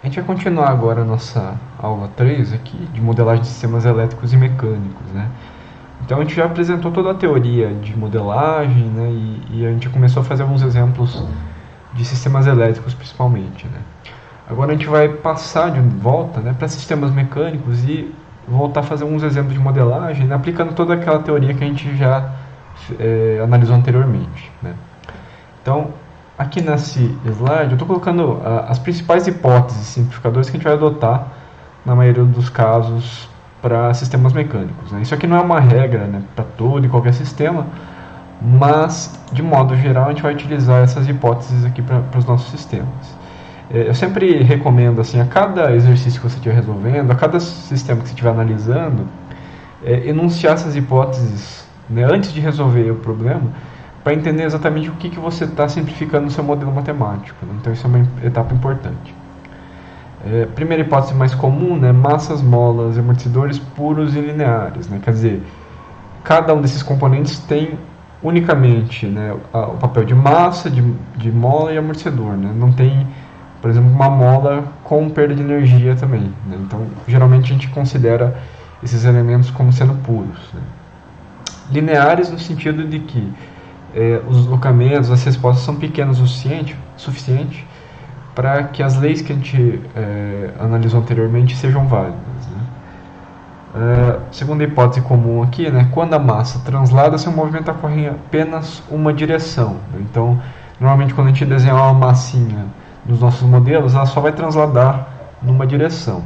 A gente vai continuar agora a nossa aula 3 aqui, de modelagem de sistemas elétricos e mecânicos, né? Então a gente já apresentou toda a teoria de modelagem, né? E a gente começou a fazer alguns exemplos de sistemas elétricos principalmente, né? Agora a gente vai passar de volta, né, para sistemas mecânicos e voltar a fazer alguns exemplos de modelagem, né, aplicando toda aquela teoria que a gente já analisou anteriormente, né? Então, aqui nesse slide, eu estou colocando as principais hipóteses simplificadoras que a gente vai adotar na maioria dos casos para sistemas mecânicos, né? Isso aqui não é uma regra, né, para todo e qualquer sistema, mas, de modo geral, a gente vai utilizar essas hipóteses aqui para os nossos sistemas. Eu sempre recomendo, assim, a cada exercício que você estiver resolvendo, a cada sistema que você estiver analisando, enunciar essas hipóteses, né, antes de resolver o problema, para entender exatamente o que você está simplificando no seu modelo matemático, né? Então isso é uma etapa importante. Primeira hipótese mais comum, né, massas, molas e amortecedores puros e lineares, né? Quer dizer, cada um desses componentes tem unicamente, né, o papel de massa, de mola e amortecedor, né? Não tem, por exemplo, uma mola com perda de energia também, né? Então, geralmente a gente considera esses elementos como sendo puros, né? Lineares no sentido de que os deslocamentos, as respostas são pequenas o suficiente para que as leis que a gente analisou anteriormente sejam válidas, né? Segunda hipótese comum aqui, né, quando a massa translada, seu movimento ocorre em apenas uma direção, né? Então, normalmente quando a gente desenhar uma massinha nos nossos modelos, ela só vai transladar numa direção.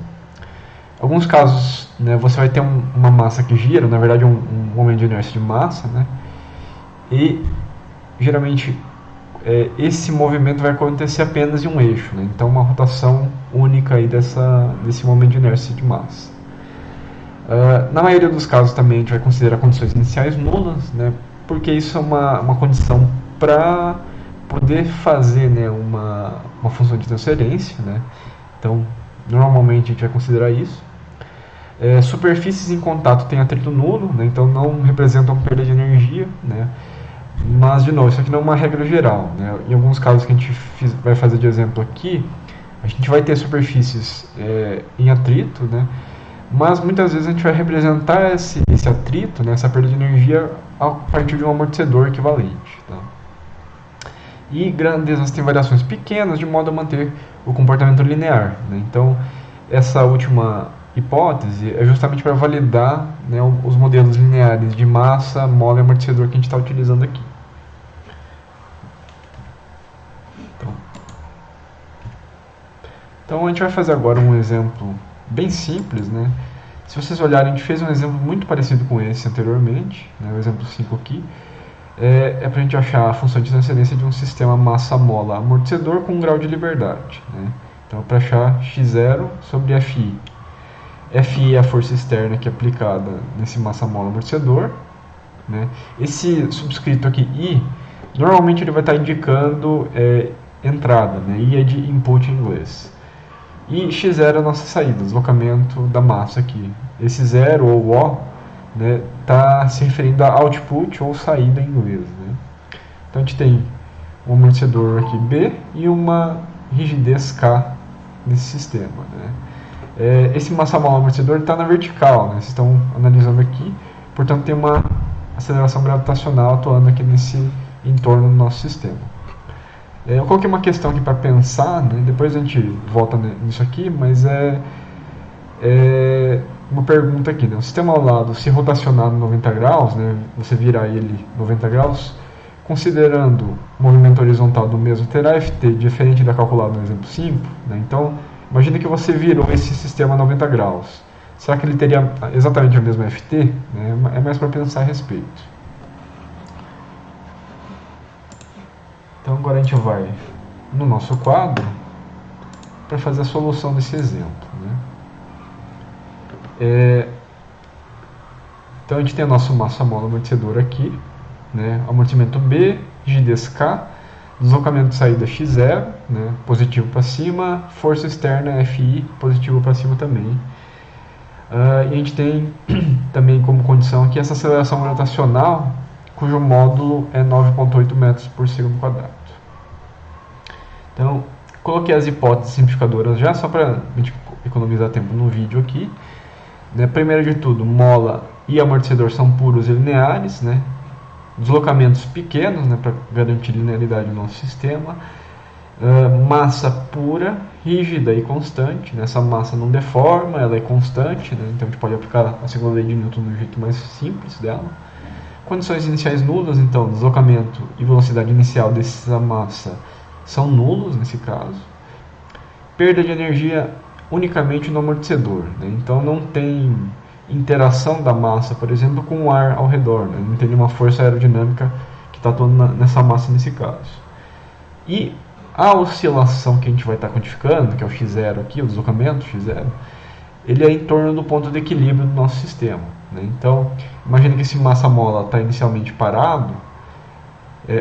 Em alguns casos, né, você vai ter uma massa que gira, na verdade um momento de inércia de massa, né? E geralmente esse movimento vai acontecer apenas em um eixo, né? Então uma rotação única aí desse momento de inércia de massa. Na maioria dos casos também a gente vai considerar condições iniciais nulas, né? Porque isso é uma condição para poder fazer, né, uma função de transferência, né? Então normalmente a gente vai considerar isso. Superfícies em contato têm atrito nulo, né? Então não representam perda de energia, né? Mas, de novo, isso aqui não é uma regra geral, né? Em alguns casos que a gente vai fazer de exemplo aqui, a gente vai ter superfícies em atrito, né? Mas muitas vezes a gente vai representar esse atrito, né, essa perda de energia, a partir de um amortecedor equivalente, tá? E grandezas têm variações pequenas, de modo a manter o comportamento linear, né? Então, essa última hipótese é justamente para validar, né, os modelos lineares de massa, mola e amortecedor que a gente está utilizando aqui. Então a gente vai fazer agora um exemplo bem simples, né? Se vocês olharem, a gente fez um exemplo muito parecido com esse anteriormente, né, o exemplo 5 aqui. Para a gente achar a função de transcendência de um sistema massa-mola amortecedor com um grau de liberdade, né? Então, para achar x0 sobre Fi. Fi é a força externa que é aplicada nesse massa-mola amortecedor, né? Esse subscrito aqui, I, normalmente ele vai estar indicando entrada, né? I é de input em inglês. E x0 é a nossa saída, deslocamento da massa aqui. Esse 0 ou O, né, está se referindo a output ou saída em inglês, né? Então a gente tem um amortecedor aqui B e uma rigidez K nesse sistema, né? Esse massa-mola amortecedor está na vertical, né? Vocês estão analisando aqui, portanto tem uma aceleração gravitacional atuando aqui nesse entorno do nosso sistema. Eu coloquei uma questão aqui para pensar, né? Depois a gente volta nisso aqui, mas uma pergunta aqui, né? O sistema ao lado, se rotacionar 90 graus, né, você virar ele 90 graus, considerando o movimento horizontal do mesmo, terá Ft diferente da calculada no exemplo 5, né? Então, imagine que você virou esse sistema 90 graus. Será que ele teria exatamente a mesma Ft? Né? É mais para pensar a respeito. Então agora a gente vai no nosso quadro para fazer a solução desse exemplo, né? Então a gente tem o nosso massa-mola amortecedor aqui, né? Amortecimento B, rigidez K, deslocamento de saída x0, né? Positivo para cima, força externa Fi, positivo para cima também. E a gente tem também como condição aqui essa aceleração gravitacional, cujo módulo é 9,8 metros por segundo quadrado. Então, coloquei as hipóteses simplificadoras já, só para a gente economizar tempo no vídeo aqui. Né? Primeiro de tudo, mola e amortecedor são puros e lineares, né? Deslocamentos pequenos, né, para garantir linearidade no nosso sistema. Massa pura, rígida e constante, né? Essa massa não deforma, ela é constante, né? Então a gente pode aplicar a segunda lei de Newton no jeito mais simples dela. Condições iniciais nulas, então deslocamento e velocidade inicial dessa massa são nulos nesse caso. Perda de energia unicamente no amortecedor, né? Então não tem interação da massa, por exemplo, com o ar ao redor, né? Não tem nenhuma força aerodinâmica que está atuando nessa massa nesse caso. E a oscilação que a gente vai estar quantificando, que é o x0 aqui, o deslocamento x0, ele é em torno do ponto de equilíbrio do nosso sistema, né? Então, imagine que esse massa-mola está inicialmente parado,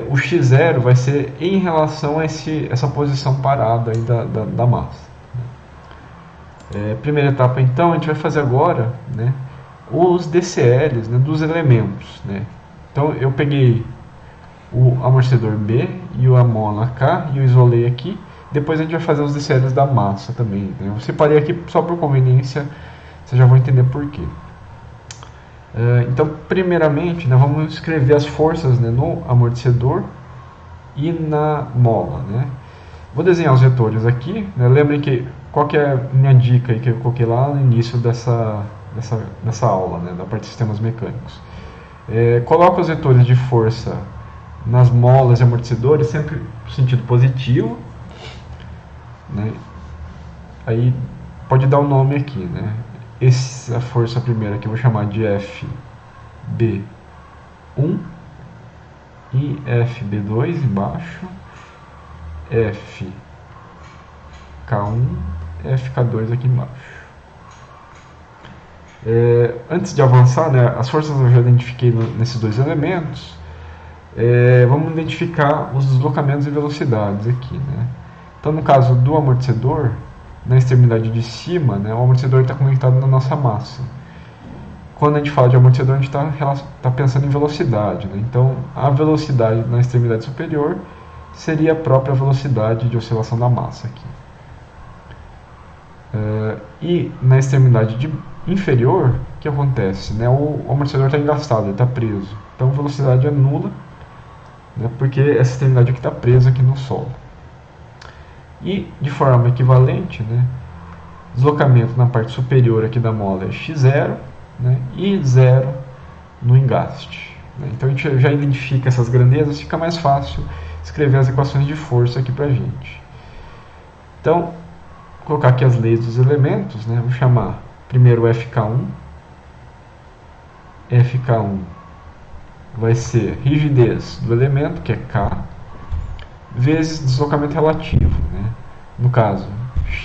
o x0 vai ser em relação a essa posição parada aí da massa. Primeira etapa, então, a gente vai fazer agora, né, os DCLs, né, dos elementos, né? Então, eu peguei o amortecedor B e a mola K e eu isolei aqui. Depois a gente vai fazer os DCLs da massa também, né? Eu separei aqui só por conveniência, vocês já vão entender por quê. Então, primeiramente, né, vamos escrever as forças, né, no amortecedor e na mola, né? Vou desenhar os vetores aqui, né? Lembrem que qual que é a minha dica aí que eu coloquei lá no início dessa aula, né, da parte de sistemas mecânicos. Coloco os vetores de força nas molas e amortecedores sempre no sentido positivo, né? Aí pode dar um nome aqui, né? Essa força primeira que eu vou chamar de FB1 e FB2 embaixo, FK1, FK2 aqui embaixo. Antes de avançar, né, as forças eu já identifiquei nesses dois elementos. Vamos identificar os deslocamentos e velocidades aqui, né? Então, no caso do amortecedor, na extremidade de cima, né, o amortecedor está conectado na nossa massa. Quando a gente fala de amortecedor, a gente está pensando em velocidade, né? Então, a velocidade na extremidade superior seria a própria velocidade de oscilação da massa aqui. E na extremidade inferior, o que acontece? Né? O amortecedor está engastado, ele está preso. Então, a velocidade é nula, né, porque essa extremidade aqui está presa aqui no solo. E de forma equivalente, né, deslocamento na parte superior aqui da mola é x0, né, e 0 no engaste, né? Então a gente já identifica essas grandezas, fica mais fácil escrever as equações de força aqui pra gente. Então, vou colocar aqui as leis dos elementos, né, vou chamar primeiro FK1. FK1 vai ser rigidez do elemento, que é K, vezes deslocamento relativo, né? No caso,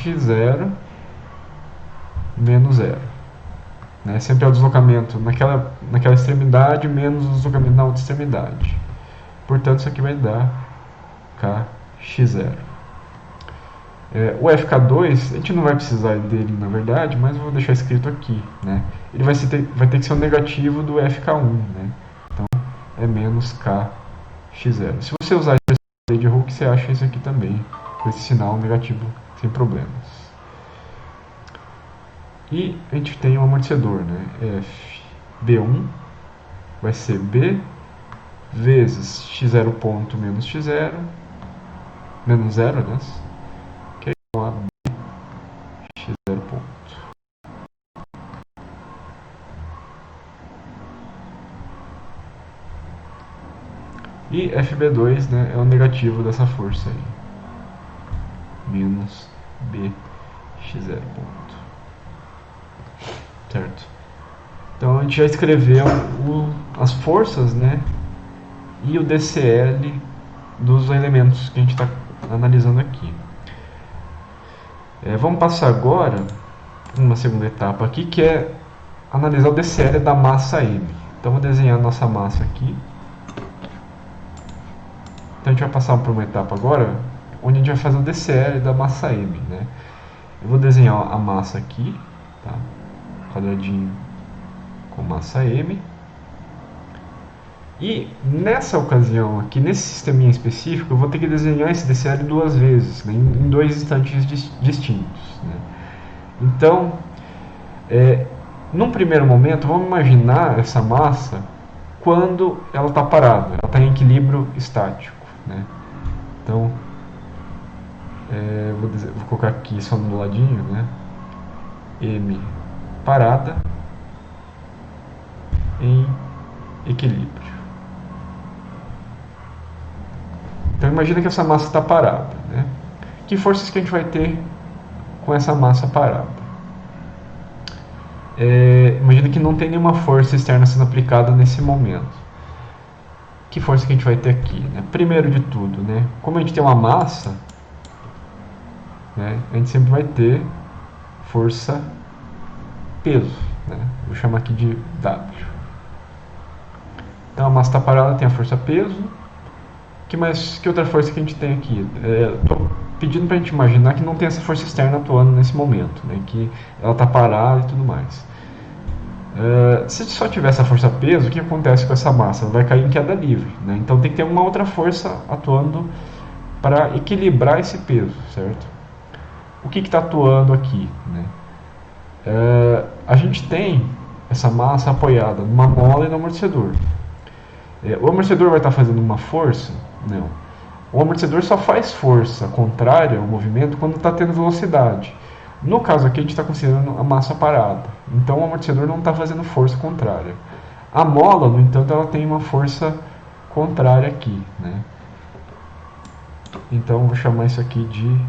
x0 menos 0. Né? Sempre é o deslocamento naquela extremidade menos o deslocamento na outra extremidade. Portanto, isso aqui vai dar kx0. O FK2, a gente não vai precisar dele na verdade, mas eu vou deixar escrito aqui, né? Ele vai ter que ser o negativo do FK1, né? Então, é menos kx0. Se você usar a lei de Hooke, você acha isso aqui também, com esse sinal negativo, sem problemas. E a gente tem um amortecedor, né? FB1 vai ser B vezes x0 ponto menos x0, menos 0, né? Que é igual a B x0 ponto. E FB2, né, é o negativo dessa força aí. Menos B x0 ponto. Certo? Então a gente já escreveu as forças, né, e o DCL dos elementos que a gente está analisando aqui. Vamos passar agora uma segunda etapa aqui, que é analisar o DCL da massa M. Então vou desenhar a nossa massa aqui. Então a gente vai passar por uma etapa agora, onde a gente vai fazer o DCL da massa M, né? Eu vou desenhar a massa aqui, tá? Quadradinho com massa M. E nessa ocasião aqui, nesse sisteminha específico, eu vou ter que desenhar esse DCL duas vezes, né, em dois instantes distintos. Né? Então, num primeiro momento, vamos imaginar essa massa quando ela está parada, ela está em equilíbrio estático. Né? Então, vou colocar aqui só no ladinho, né? M parada em equilíbrio. Então imagina que essa massa está parada. Né? Que forças que a gente vai ter com essa massa parada? Imagina que não tem nenhuma força externa sendo aplicada nesse momento. Que força que a gente vai ter aqui? Né? Primeiro de tudo, né? Como a gente tem uma massa, né? A gente sempre vai ter força peso. Né? Vou chamar aqui de W. Então a massa está parada, tem a força peso. Que outra força que a gente tem aqui? Estou pedindo para a gente imaginar que não tem essa força externa atuando nesse momento, né? Que ela está parada e tudo mais. Se só tiver essa força peso, o que acontece com essa massa? Ela vai cair em queda livre. Né? Então tem que ter uma outra força atuando para equilibrar esse peso, certo? O que está atuando aqui? Né? A gente tem essa massa apoiada numa mola e no amortecedor. O amortecedor vai estar fazendo uma força? Não. O amortecedor só faz força contrária ao movimento quando está tendo velocidade. No caso aqui, a gente está considerando a massa parada. Então, o amortecedor não está fazendo força contrária. A mola, no entanto, ela tem uma força contrária aqui. Né? Então, vou chamar isso aqui de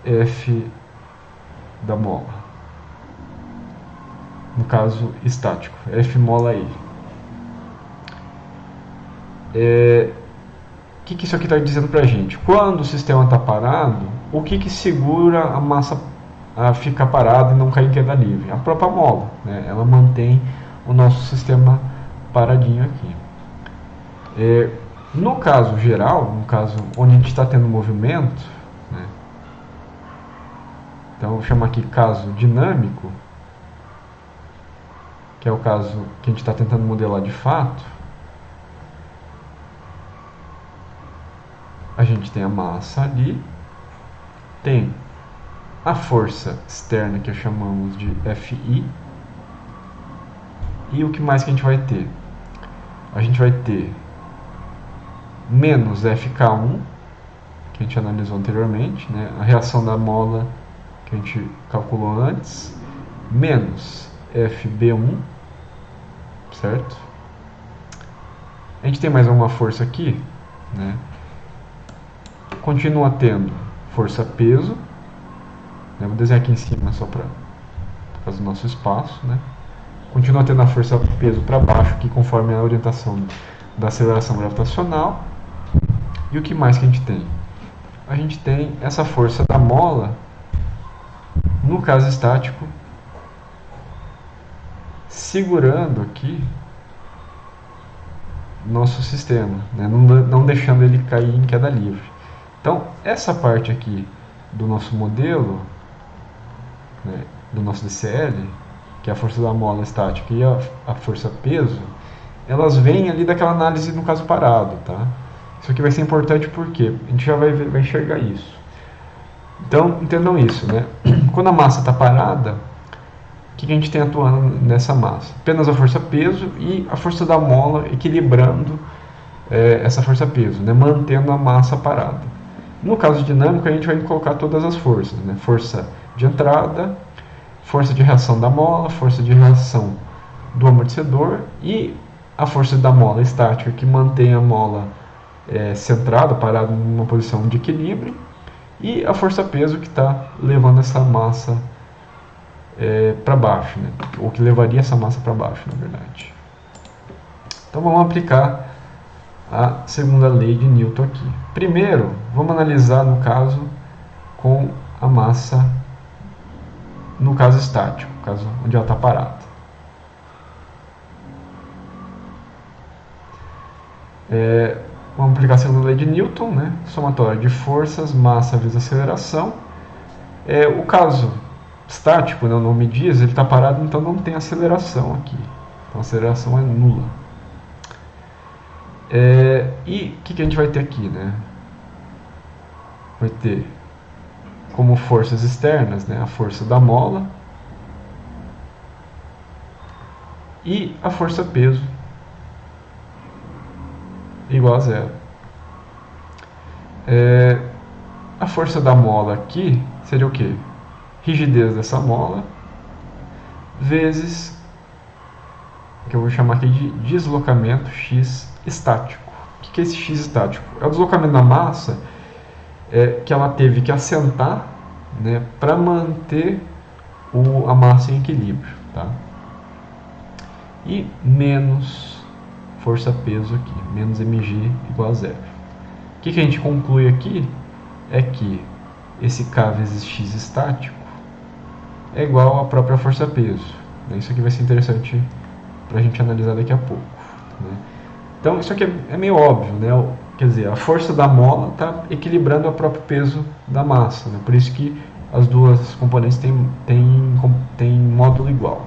F da mola. No caso, estático. F mola I. O que isso aqui está dizendo para a gente? Quando o sistema está parado, o que segura a massa a ficar parada e não cair em queda livre? A própria mola. Né? Ela mantém o nosso sistema paradinho aqui. No caso geral, no caso onde a gente está tendo movimento, né? Então vou chamar aqui caso dinâmico, que é o caso que a gente está tentando modelar de fato. A gente tem a massa ali, tem a força externa que chamamos de Fi, e o que mais que a gente vai ter? A gente vai ter menos Fk1, que a gente analisou anteriormente, né? A reação da mola que a gente calculou antes, menos Fb1, certo? A gente tem mais uma força aqui, né? Continua tendo força peso, né? Vou desenhar aqui em cima só por causa do nosso espaço, né? Continua tendo a força peso para baixo, aqui conforme a orientação da aceleração gravitacional. E o que mais que a gente tem? A gente tem essa força da mola, no caso estático, segurando aqui nosso sistema, né? Não deixando ele cair em queda livre. Então, essa parte aqui do nosso modelo, né, do nosso DCL, que é a força da mola estática e a força peso, elas vêm ali daquela análise no caso parado. Tá? Isso aqui vai ser importante porque a gente já vai enxergar isso. Então, entendam isso. Né? Quando a massa está parada, o que a gente tem atuando nessa massa? Apenas a força peso e a força da mola equilibrando essa força peso, né? Mantendo a massa parada. No caso dinâmico, a gente vai colocar todas as forças, né? Força de entrada, força de reação da mola, força de reação do amortecedor e a força da mola estática, que mantém a mola centrada, parada numa posição de equilíbrio, e a força peso que está levando essa massa para baixo, né? Ou que levaria essa massa para baixo, na verdade. Então vamos aplicar a segunda lei de Newton aqui. Primeiro, vamos analisar no caso com a massa no caso estático, no caso onde ela está parada. Vamos aplicar a segunda lei de Newton, né? Somatória de forças, massa vezes aceleração. O caso estático, né, o nome diz, ele está parado, então não tem aceleração aqui. Então a aceleração é nula. E o que a gente vai ter aqui, né? Vai ter como forças externas, né, a força da mola e a força peso igual a zero. A força da mola aqui seria o quê? Rigidez dessa mola vezes que eu vou chamar aqui de deslocamento x estático. O que é esse x estático? É o deslocamento da massa que ela teve que assentar, né, para manter a massa em equilíbrio. Tá? E menos força-peso aqui, menos mg igual a zero. O que a gente conclui aqui é que esse K vezes x estático é igual à própria força-peso. Isso aqui vai ser interessante para a gente analisar daqui a pouco. Né? Então, isso aqui é meio óbvio, né? Quer dizer, a força da mola está equilibrando o próprio peso da massa. Né? Por isso que as duas componentes têm módulo igual.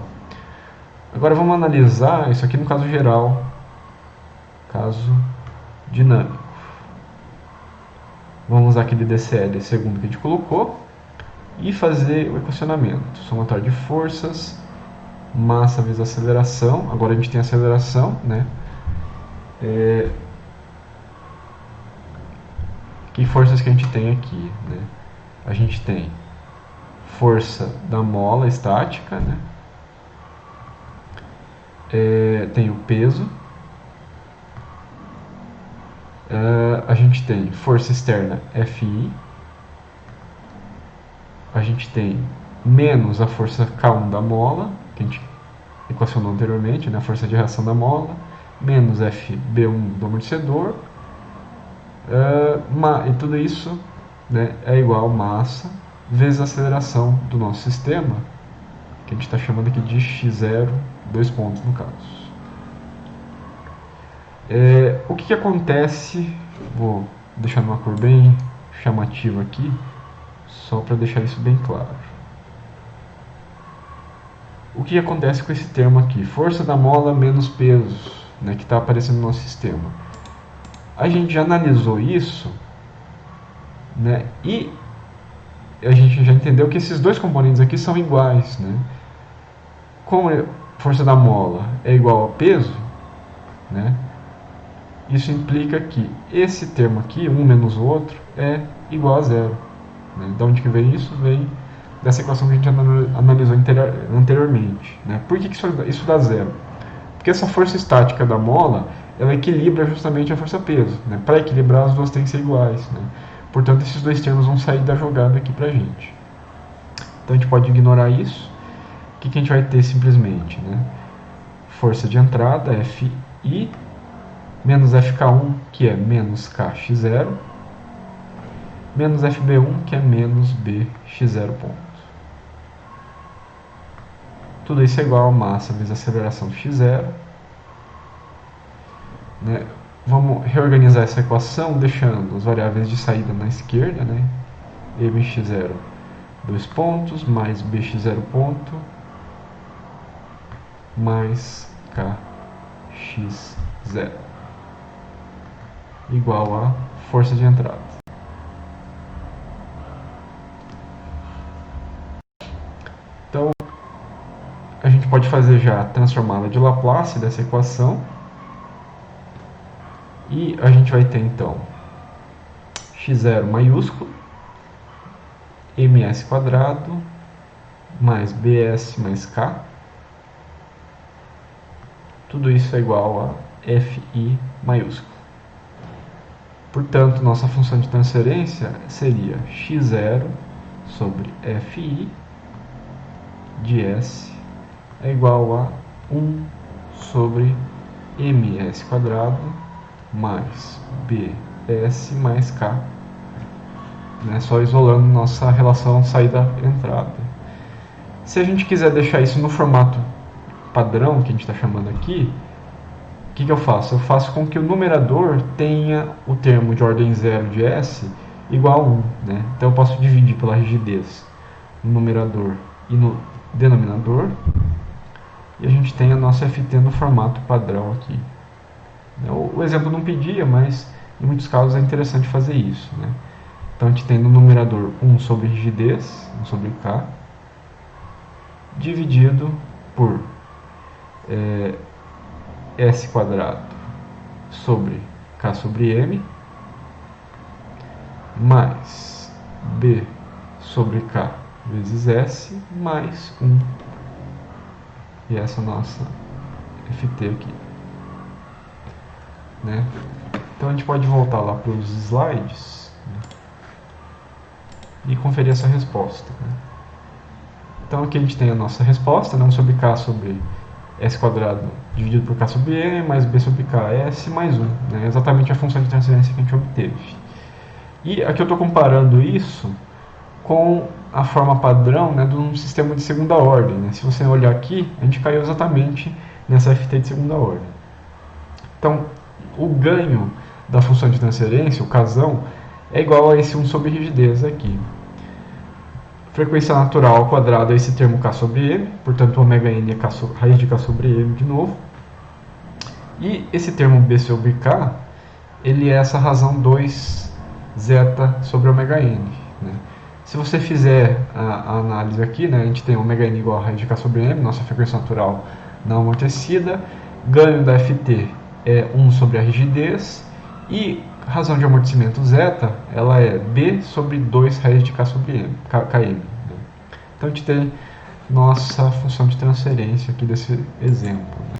Agora vamos analisar isso aqui no caso geral, caso dinâmico. Vamos usar aquele DCL segundo que a gente colocou e fazer o equacionamento. Somatório de forças, massa vezes aceleração. Agora a gente tem aceleração, né? Que forças que a gente tem aqui, né? A gente tem força da mola estática, né? Tem o peso. A gente tem força externa Fi. A gente tem menos a força K1 da mola, que a gente equacionou anteriormente, né? A força de reação da mola, menos FB1 do amortecedor. E tudo isso, né, é igual a massa vezes a aceleração do nosso sistema, que a gente está chamando aqui de x0, 2 pontos no caso. O que acontece, vou deixar numa cor bem chamativa aqui, só para deixar isso bem claro. O que acontece com esse termo aqui? Força da mola menos peso, né, que está aparecendo no nosso sistema. A gente já analisou isso, né, e a gente já entendeu que esses dois componentes aqui são iguais. Né? Como a força da mola é igual a peso, né, isso implica que esse termo aqui, um menos o outro, é igual a zero. Né? De onde que vem isso? Vem dessa equação que a gente analisou anteriormente. Né? Por que isso dá zero? Porque essa força estática da mola, ela equilibra justamente a força-peso. Né? Para equilibrar, as duas têm que ser iguais. Né? Portanto, esses dois termos vão sair da jogada aqui para a gente. Então, a gente pode ignorar isso. O que a gente vai ter simplesmente? Né? Força de entrada, Fi, menos Fk1, que é menos Kx0, menos Fb1, que é menos Bx0 ponto. Tudo isso é igual a massa vezes a aceleração x0. Né? Vamos reorganizar essa equação deixando as variáveis de saída na esquerda, né? Mx0, 2 pontos, mais Bx0 ponto, mais Kx0, igual a força de entrada. Então, a gente pode fazer já a transformada de Laplace dessa equação. E a gente vai ter então x0 maiúsculo, ms quadrado, mais bs mais k. Tudo isso é igual a fi maiúsculo. Portanto, nossa função de transferência seria x0 sobre fi de s é igual a 1 sobre ms quadrado mais bs mais k, né? Só isolando nossa relação saída-entrada. Se a gente quiser deixar isso no formato padrão, que a gente está chamando aqui, o que eu faço? Eu faço com que o numerador tenha o termo de ordem 0 de s igual a 1. Né? Então eu posso dividir pela rigidez no numerador e no denominador. E a gente tem a nossa FT no formato padrão aqui. O exemplo não pedia, mas em muitos casos é interessante fazer isso, né? Então a gente tem no numerador 1 sobre rigidez, 1 sobre K, dividido por S quadrado sobre K sobre M, mais B sobre K vezes S, mais 1. E essa é a nossa FT aqui. Né? Então a gente pode voltar lá para os slides, né, e conferir essa resposta. Né? Então aqui a gente tem a nossa resposta, né, 1 sobre K sobre S quadrado dividido por K sobre M, mais B sobre K, S mais 1. Né? Exatamente a função de transferência que a gente obteve. E aqui eu estou comparando isso com a forma padrão, né, de um sistema de segunda ordem. Né? Se você olhar aqui, a gente caiu exatamente nessa FT de segunda ordem. Então, o ganho da função de transferência, o casão, é igual a esse 1 sobre rigidez aqui. Frequência natural ao quadrado é esse termo K sobre M, portanto, ômega n é raiz de K sobre M de novo. E esse termo B sobre K, ele é essa razão 2 zeta sobre ômega n. Né? Se você fizer a análise aqui, né, a gente tem ômega n igual a raiz de K sobre M, nossa frequência natural não amortecida, ganho da FT é 1 sobre a rigidez, e razão de amortecimento zeta, ela é B sobre 2 raiz de K sobre M, Km. Né? Então a gente tem nossa função de transferência aqui desse exemplo. Né?